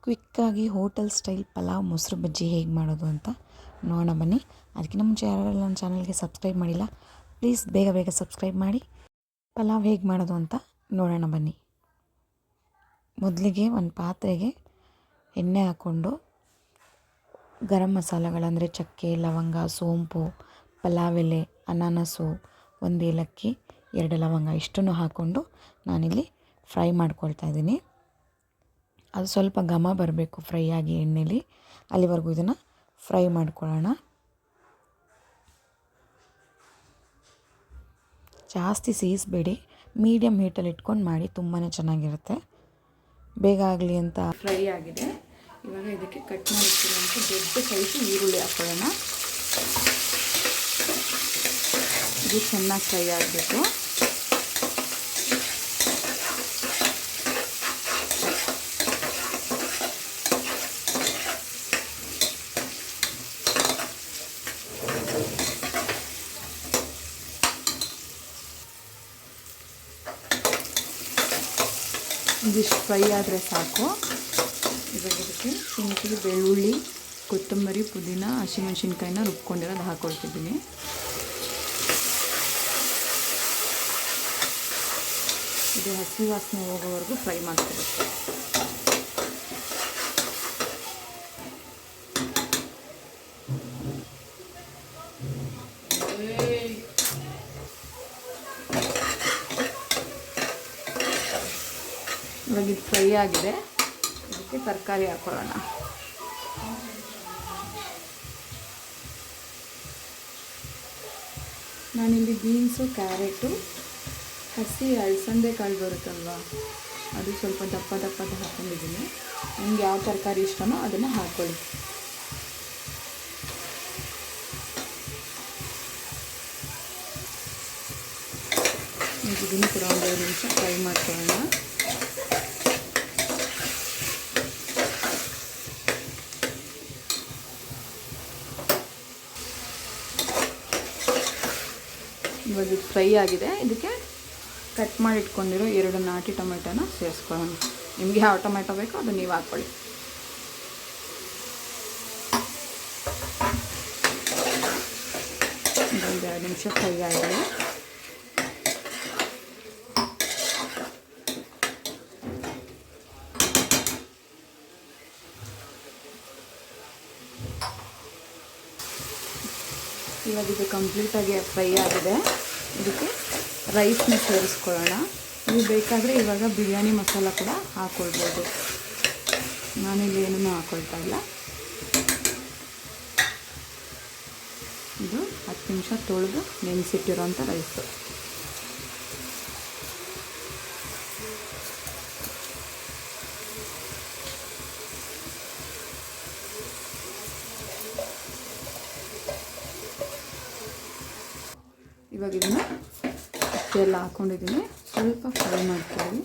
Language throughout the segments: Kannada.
ಕ್ವಿಕ್ಕಾಗಿ ಹೋಟೆಲ್ ಸ್ಟೈಲ್ ಪಲಾವ್ ಮೊಸರು ಬಜ್ಜಿ ಹೇಗೆ ಮಾಡೋದು ಅಂತ ನೋಡೋಣ ಬನ್ನಿ. ಅದಕ್ಕಿಂತ ಮುಂಚೆ ಯಾರೆಲ್ಲ ನನ್ನ ಚಾನಲ್ಗೆ ಸಬ್ಸ್ಕ್ರೈಬ್ ಮಾಡಿಲ್ಲ, ಪ್ಲೀಸ್ ಬೇಗ ಬೇಗ ಸಬ್ಸ್ಕ್ರೈಬ್ ಮಾಡಿ. ಪಲಾವ್ ಹೇಗೆ ಮಾಡೋದು ಅಂತ ನೋಡೋಣ ಬನ್ನಿ. ಮೊದಲಿಗೆ ಒಂದು ಪಾತ್ರೆಗೆ ಎಣ್ಣೆ ಹಾಕ್ಕೊಂಡು ಗರಂ ಮಸಾಲೆಗಳಂದರೆ ಚಕ್ಕೆ, ಲವಂಗ, ಸೋಂಪು, ಪಲಾವ್ ಎಲೆ, ಅನಾನಸು, ಒಂದು ಏಲಕ್ಕಿ, 2 ಲವಂಗ ಇಷ್ಟನ್ನು ಹಾಕ್ಕೊಂಡು ನಾನಿಲ್ಲಿ ಫ್ರೈ ಮಾಡ್ಕೊಳ್ತಾ ಇದ್ದೀನಿ. ಅದು ಸ್ವಲ್ಪ ಘಮ ಬರಬೇಕು ಫ್ರೈ ಆಗಿ ಎಣ್ಣೆಲಿ, ಅಲ್ಲಿವರೆಗೂ ಇದನ್ನು ಫ್ರೈ ಮಾಡ್ಕೊಳ್ಳೋಣ. ಜಾಸ್ತಿ ಸೀಸ್ಬೇಡಿ, ಮೀಡಿಯಮ್ ಹೀಟಲ್ಲಿ ಇಟ್ಕೊಂಡು ಮಾಡಿ, ತುಂಬಾ ಚೆನ್ನಾಗಿರುತ್ತೆ. ಬೇಗ ಆಗಲಿ ಅಂತ ಫ್ರೈ ಆಗಿದೆ. ಇವಾಗ ಇದಕ್ಕೆ ಕಟ್ ಮಾಡಿಟ್ಟಿರುವಂಥ ದೊಡ್ಡ ಸೈಜು ಈರುಳ್ಳಿ ಹಾಕ್ಕೊಳ್ಳೋಣ. ಇದು ಚೆನ್ನಾಗಿ ಫ್ರೈ ಆಗಬೇಕು. ಇದಿಷ್ಟು ಫ್ರೈ ಆದರೆ ಸಾಕು. ಇವಾಗ ಇದಕ್ಕೆ ಶುಂಠಿ, ಬೆಳ್ಳುಳ್ಳಿ, ಕೊತ್ತಂಬರಿ, ಪುದೀನ, ಹಸಿಮೆಣಸಿನ್ಕಾಯಿನ ರುಬ್ಕೊಂಡಿರೋದು ಹಾಕ್ಕೊಳ್ತಿದ್ದೀನಿ. ಇದು ಹಸಿ ವಾಸನೆ ಹೋಗೋವರೆಗೂ ಫ್ರೈ ಮಾಡ್ಕೊಬೇಕು. ಇವಾಗ ಇದು ಫ್ರೈ ಆಗಿದೆ. ಇದಕ್ಕೆ ತರಕಾರಿ ಹಾಕ್ಕೊಳ್ಳೋಣ. ನಾನಿಲ್ಲಿ ಬೀನ್ಸು, ಕ್ಯಾರೆಟು, ಹಸಿ ಅಲಸಂದೆ ಕಾಳು ಬರುತ್ತಲ್ವ, ಅದು ಸ್ವಲ್ಪ ದಪ್ಪ ದಪ್ಪದ ಹಾಕ್ಕೊಂಡಿದ್ದೀನಿ. ನಿಮ್ಗೆ ಯಾವ ತರಕಾರಿ ಇಷ್ಟನೋ ಅದನ್ನು ಹಾಕ್ಕೊಳ್ಳಿ. ಇದನ್ನು ಕೂಡ ಒಂದು 5 ನಿಮಿಷ ಫ್ರೈ ಮಾಡ್ಕೊಳ್ಳೋಣ. ಇವಾಗ ಇದು ಫ್ರೈ ಆಗಿದೆ. ಇದಕ್ಕೆ ಕಟ್ ಮಾಡಿ ಇಟ್ಕೊಂಡಿರೋ 2 ನಾಟಿ ಟೊಮೆಟೊನ ಸೇರಿಸ್ಕೊಳ್ಳೋಣ. ನಿಮಗೆ ಯಾವ ಟೊಮೆಟೊ ಬೇಕೋ ಅದು ನೀವು ಹಾಕ್ಕೊಳ್ಳಿ. ಇದೊಂದು 2 ನಿಮಿಷ ಫ್ರೈ ಆಗಿದೆ. ಇವಾಗ ಇದು ಕಂಪ್ಲೀಟಾಗಿ ಫ್ರೈ ಆಗಿದೆ. ಇದಕ್ಕೆ ರೈಸ್ನ ಸೇರಿಸ್ಕೊಳ್ಳೋಣ. ನೀವು ಬೇಕಾದರೆ ಇವಾಗ ಬಿರಿಯಾನಿ ಮಸಾಲ ಕೂಡ ಹಾಕ್ಕೊಳ್ಬೋದು. ನಾನಿಲ್ಲಿ ಏನೂ ಹಾಕ್ಕೊಳ್ತಾ ಇಲ್ಲ. ಇದು 10 ನಿಮಿಷ ತೊಳೆದು ನೆನೆಸಿಟ್ಟಿರೋಂಥ ರೈಸು. ಇವಾಗ ಇದನ್ನು ಎಲ್ಲ ಹಾಕ್ಕೊಂಡಿದ್ದೀನಿ. ಸ್ವಲ್ಪ ಫ್ರೈ ಮಾಡ್ಕೊಳ್ಳಿ.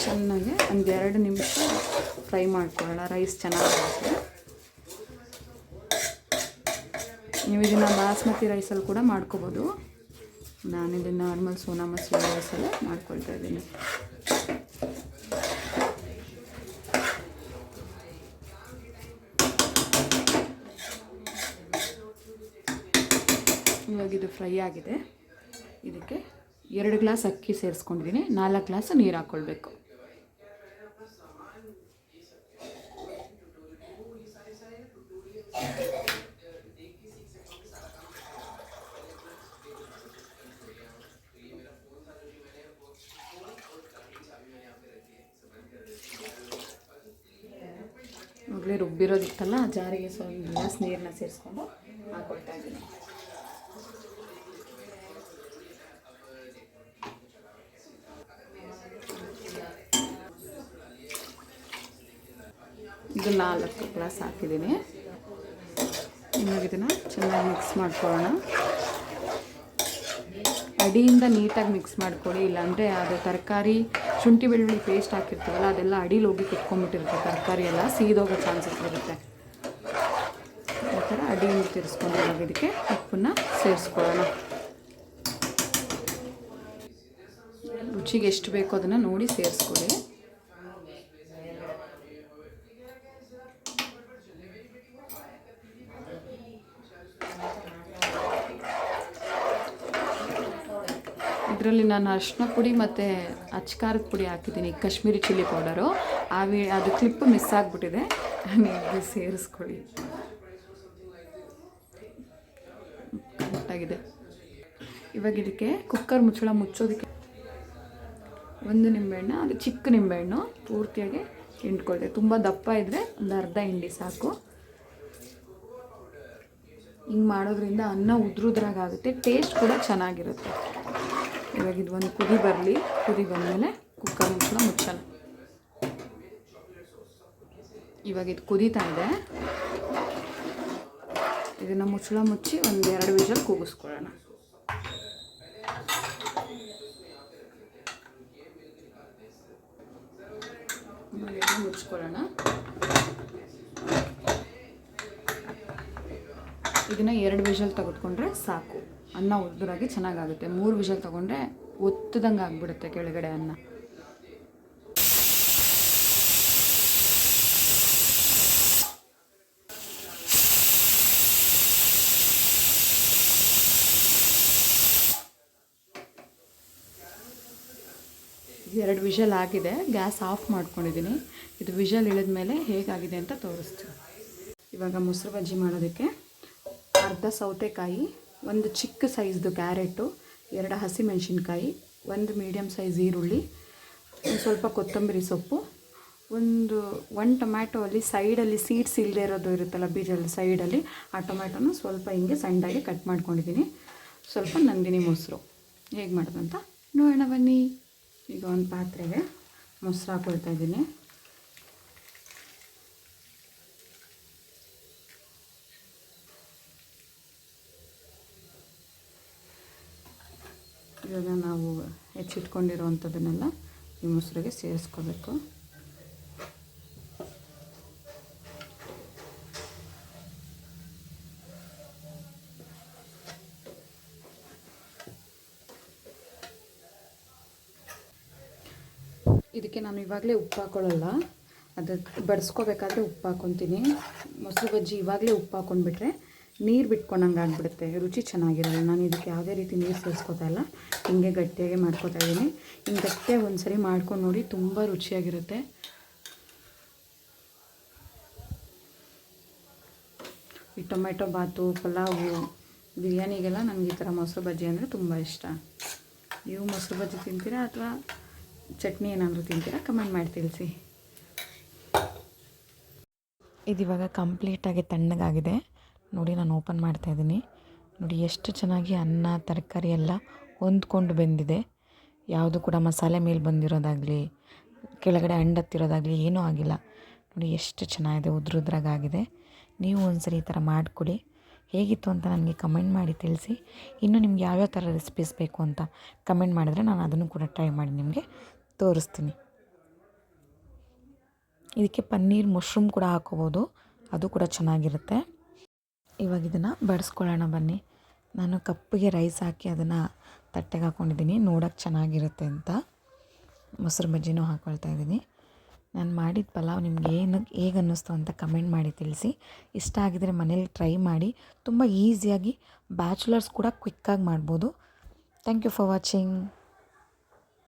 ಚೆನ್ನಾಗಿ ಒಂದು 2 ನಿಮಿಷ ಫ್ರೈ ಮಾಡ್ಕೊಳ್ಳೋಣ. ರೈಸ್ ಚೆನ್ನಾಗಿರುತ್ತೆ. ನೀವು ಇದನ್ನು ಬಾಸ್ಮತಿ ರೈಸಲ್ಲಿ ಕೂಡ ಮಾಡ್ಕೋಬೋದು. ನಾನಿಲ್ಲಿ ನಾರ್ಮಲ್ ಸೋನಾ ಮಸೂರಿ ರೈಸಲ್ಲೇ ಮಾಡ್ಕೊಳ್ತಾ ಇದ್ದೀನಿ. ಇವಾಗ ಇದು ಫ್ರೈ ಆಗಿದೆ. ಇದಕ್ಕೆ 2 ಗ್ಲಾಸ್ ಅಕ್ಕಿ ಸೇರಿಸ್ಕೊಂಡಿದ್ದೀನಿ. 4 ಗ್ಲಾಸ್ ನೀರು ಹಾಕ್ಕೊಳ್ಬೇಕು. ಮೊದಲೇ ರುಬ್ಬಿರೋದಿತ್ತಲ್ಲ, ಜಾರಿಗೆ ಸ್ವಲ್ಪ ಗ್ಲಾಸ್ ನೀರನ್ನ ಸೇರಿಸ್ಕೊಂಡು ಹಾಕ್ಕೊಳ್ತಾ ಇದ್ದೀನಿ. ಇದು 4 ಗ್ಲಾಸ್ ಹಾಕಿದ್ದೀನಿ. ಇವಾಗ ಇದನ್ನು ಚೆನ್ನಾಗಿ ಮಿಕ್ಸ್ ಮಾಡ್ಕೊಳ್ಳೋಣ. ಅಡಿಯಿಂದ ನೀಟಾಗಿ ಮಿಕ್ಸ್ ಮಾಡ್ಕೊಳ್ಳಿ, ಇಲ್ಲಾಂದರೆ ಅದು ತರಕಾರಿ ಶುಂಠಿ ಬೆಳ್ಳುಳ್ಳಿ ಪೇಸ್ಟ್ ಹಾಕಿರ್ತೀವಲ್ಲ ಅದೆಲ್ಲ ಅಡಿಲಿ ಹೋಗಿ ಕುತ್ಕೊಂಡ್ಬಿಟ್ಟಿರುತ್ತೆ. ತರಕಾರಿ ಎಲ್ಲ ಸೀದೋಗೋ ಚಾನ್ಸಸ್ ಇರುತ್ತೆ. ಆ ಥರ ಅಡಿಯಿಂದ ತಿರ್ಸ್ಕೊಂಡು ಇದಕ್ಕೆ ಉಪ್ಪನ್ನು ಸೇರಿಸ್ಕೊಳ್ಳೋಣ. ರುಚಿಗೆ ಎಷ್ಟು ಬೇಕೋ ಅದನ್ನು ನೋಡಿ ಸೇರಿಸ್ಕೊಳ್ಳಿ. ಇದರಲ್ಲಿ ನಾನು ಅರಿಶಿನ ಪುಡಿ ಮತ್ತು ಅಚ್ಕಾರದ ಪುಡಿ ಹಾಕಿದ್ದೀನಿ, ಕಾಶ್ಮೀರಿ ಚಿಲ್ಲಿ ಪೌಡರು. ಅದು ಕ್ಲಿಪ್ ಮಿಸ್ ಆಗಿಬಿಟ್ಟಿದೆ, ನೀವು ಸೇರಿಸ್ಕೊಳ್ಳಿ. ಕರೆಕ್ಟಾಗಿದೆ. ಇವಾಗ ಇದಕ್ಕೆ ಕುಕ್ಕರ್ ಮುಚ್ಚೋದಕ್ಕೆ ಒಂದು ನಿಂಬೆಹಣ್ಣು, ಅದು ಚಿಕ್ಕ ನಿಂಬೆಹಣ್ಣು ಪೂರ್ತಿಯಾಗಿ ಹಿಂಡ್ಕೊಳ್ತೇವೆ. ತುಂಬ ದಪ್ಪ ಇದ್ದರೆ ಒಂದು ಅರ್ಧ ಹಿಂಡಿ ಸಾಕು. ಹಿಂಗೆ ಮಾಡೋದ್ರಿಂದ ಅನ್ನ ಉದ್ರುದ್ರಾಗುತ್ತೆ, ಟೇಸ್ಟ್ ಕೂಡ ಚೆನ್ನಾಗಿರುತ್ತೆ. ಇವಾಗ ಇದು ಒಂದು ಕುದಿ ಬರಲಿ, ಕುದಿ ಬಂದಮೇಲೆ ಕುಕ್ಕರ್ ಮುಚ್ಚೋಣ. ಇವಾಗ ಇದು ಕುದೀತಾ ಇದೆ, ಇದನ್ನು ಮುಚ್ಚಿ ಒಂದು 2 ವಿಷಲ್ ಕೂಗಿಸ್ಕೊಳ್ಳೋಣ. ಮುಚ್ಕೊಳ್ಳೋಣ. ಇದನ್ನು 2 ವಿಷಲ್ ತೆಗೆದುಕೊಂಡ್ರೆ ಸಾಕು, ಅನ್ನ ಉದ್ರಾಗಿ ಚೆನ್ನಾಗಾಗುತ್ತೆ. 3 ವಿಷಲ್ ತೊಗೊಂಡ್ರೆ ಒತ್ತದಂಗೆ ಆಗಿಬಿಡುತ್ತೆ ಕೆಳಗಡೆ ಅನ್ನ. ಎರಡು ವಿಷಲ್ ಆಗಿದೆ, ಗ್ಯಾಸ್ ಆಫ್ ಮಾಡ್ಕೊಂಡಿದ್ದೀನಿ. ಇದು ವಿಷಲ್ ಇಳಿದ ಮೇಲೆ ಹೇಗಾಗಿದೆ ಅಂತ ತೋರಿಸ್ತೀನಿ. ಇವಾಗ ಮೊಸರು ಬಜ್ಜಿ ಮಾಡೋದಕ್ಕೆ ಅರ್ಧ ಸೌತೆಕಾಯಿ, ಒಂದು ಚಿಕ್ಕ ಸೈಜ್ದು ಕ್ಯಾರೆಟು, 2 ಹಸಿಮೆಣಸಿನ್ಕಾಯಿ, 1 ಮೀಡಿಯಮ್ ಸೈಜ್ ಈರುಳ್ಳಿ, ಒಂದು ಸ್ವಲ್ಪ ಕೊತ್ತಂಬರಿ ಸೊಪ್ಪು, ಒಂದು ಟೊಮ್ಯಾಟೊ ಅಲ್ಲಿ ಸೈಡಲ್ಲಿ ಸೀಡ್ಸ್ ಇಲ್ಲದೆ ಇರೋದು ಇರುತ್ತಲ್ಲ ಬೀಜಲ್ಲಿ ಸೈಡಲ್ಲಿ, ಆ ಟೊಮ್ಯಾಟೊನ ಸ್ವಲ್ಪ ಹಿಂಗೆ ಸಣ್ಣದಾಗಿ ಕಟ್ ಮಾಡ್ಕೊಂಡಿದ್ದೀನಿ. ಸ್ವಲ್ಪ ನಂದಿನಿ ಮೊಸರು. ಹೇಗೆ ಮಾಡೋದಂತ ನೋಡೋಣ ಬನ್ನಿ. ಈಗ ಒಂದು ಪಾತ್ರೆಗೆ ಮೊಸರು ಹಾಕ್ಕೊಳ್ತಾ ಇದ್ದೀನಿ. ಇವಾಗ ನಾವು ಹೆಚ್ಚಿಟ್ಕೊಂಡಿರೋವಂಥದ್ದನ್ನೆಲ್ಲ ಈ ಮೊಸರಿಗೆ ಸೇರಿಸ್ಕೋಬೇಕು. ಇದಕ್ಕೆ ನಾನು ಇವಾಗಲೇ ಉಪ್ಪು ಹಾಕ್ಕೊಳ್ಳಲ್ಲ, ಅದಕ್ಕೆ ಬಡಿಸ್ಕೋಬೇಕಾದ್ರೆ ಉಪ್ಪು ಹಾಕ್ಕೊತೀನಿ. ಮೊಸರು ಬಜ್ಜಿ ಇವಾಗಲೇ ಉಪ್ಪು ಹಾಕ್ಕೊಂಡ್ಬಿಟ್ರೆ ನೀರು ಬಿಟ್ಕೊಂಡಂಗೆ ಆಗಿಬಿಡುತ್ತೆ, ರುಚಿ ಚೆನ್ನಾಗಿರಲ್ಲ. ನಾನು ಇದಕ್ಕೆ ಯಾವುದೇ ರೀತಿ ನೀರು ಸೇರಿಸ್ಕೋತಾ ಇಲ್ಲ, ಹಿಂಗೆ ಗಟ್ಟಿಯಾಗೆ ಮಾಡ್ಕೋತಾ ಇದ್ದೀನಿ. ಹಿಂಗೆ ಗಟ್ಟಿಯಾಗಿ ಒಂದು ಸರಿ ಮಾಡ್ಕೊಂಡು ನೋಡಿ, ತುಂಬ ರುಚಿಯಾಗಿರುತ್ತೆ. ಈ ಟೊಮೆಟೊ ಬಾತು, ಪಲಾವು, ಬಿರಿಯಾನಿಗೆಲ್ಲ ನನಗೆ ಈ ಥರ ಮೊಸರು ಬಜ್ಜಿ ಅಂದರೆ ತುಂಬ ಇಷ್ಟ. ನೀವು ಮೊಸರು ಬಜ್ಜಿ ತಿಂತೀರಾ ಅಥವಾ ಚಟ್ನಿ ಏನಾದರೂ ತಿಂತೀರಾ? ಕಮೆಂಟ್ ಮಾಡಿ ತಿಳಿಸಿ. ಇದಿವಾಗ ಕಂಪ್ಲೀಟಾಗಿ ತಣ್ಣಗಾಗಿದೆ ನೋಡಿ. ನಾನು ಓಪನ್ ಮಾಡ್ತಾಯಿದ್ದೀನಿ ನೋಡಿ, ಎಷ್ಟು ಚೆನ್ನಾಗಿ ಅನ್ನ ತರಕಾರಿ ಎಲ್ಲ ಹೊಂದ್ಕೊಂಡು ಬೆಂದಿದೆ. ಯಾವುದು ಕೂಡ ಮಸಾಲೆ ಮೇಲೆ ಬಂದಿರೋದಾಗಲಿ ಕೆಳಗಡೆ ಹತ್ತಿರೋದಾಗಲಿ ಏನೂ ಆಗಿಲ್ಲ ನೋಡಿ. ಎಷ್ಟು ಚೆನ್ನಾಗಿದೆ, ಉದ್ರಾಗಾಗಿದೆ. ನೀವು ಒಂದ್ಸರಿ ಈ ಥರ ಮಾಡಿಕೊಡಿ. ಹೇಗಿತ್ತು ಅಂತ ನನಗೆ ಕಮೆಂಟ್ ಮಾಡಿ ತಿಳಿಸಿ. ಇನ್ನು ನಿಮ್ಗೆ ಯಾವ್ಯಾವ ಥರ ರೆಸಿಪೀಸ್ ಬೇಕು ಅಂತ ಕಮೆಂಟ್ ಮಾಡಿದ್ರೆ ನಾನು ಅದನ್ನು ಕೂಡ ಟ್ರೈ ಮಾಡಿ ನಿಮಗೆ ತೋರಿಸ್ತೀನಿ. ಇದಕ್ಕೆ ಪನ್ನೀರ್ ಮಶ್ರೂಮ್ ಕೂಡ ಹಾಕೋಬೋದು, ಅದು ಕೂಡ ಚೆನ್ನಾಗಿರುತ್ತೆ. ಇವಾಗ ಇದನ್ನು ಬಡಿಸ್ಕೊಳ್ಳೋಣ ಬನ್ನಿ. ನಾನು ಕಪ್ಪಿಗೆ ರೈಸ್ ಹಾಕಿ ಅದನ್ನು ತಟ್ಟೆಗೆ ಹಾಕ್ಕೊಂಡಿದ್ದೀನಿ, ನೋಡೋಕ್ಕೆ ಚೆನ್ನಾಗಿರುತ್ತೆ ಅಂತ. ಮೊಸರು ಬಜ್ಜಿನೂ ಹಾಕ್ಕೊಳ್ತಾ ಇದ್ದೀನಿ. ನಾನು ಮಾಡಿದ ಪಲಾವ್ ನಿಮ್ಗೆ ಹೇಗೆ ಅನ್ನಿಸ್ತು ಅಂತ ಕಮೆಂಟ್ ಮಾಡಿ ತಿಳಿಸಿ. ಇಷ್ಟ ಆಗಿದರೆ ಮನೇಲಿ ಟ್ರೈ ಮಾಡಿ, ತುಂಬ ಈಸಿಯಾಗಿ ಬ್ಯಾಚುಲರ್ಸ್ ಕೂಡ ಕ್ವಿಕ್ಕಾಗಿ ಮಾಡ್ಬೋದು. Thank you for watching.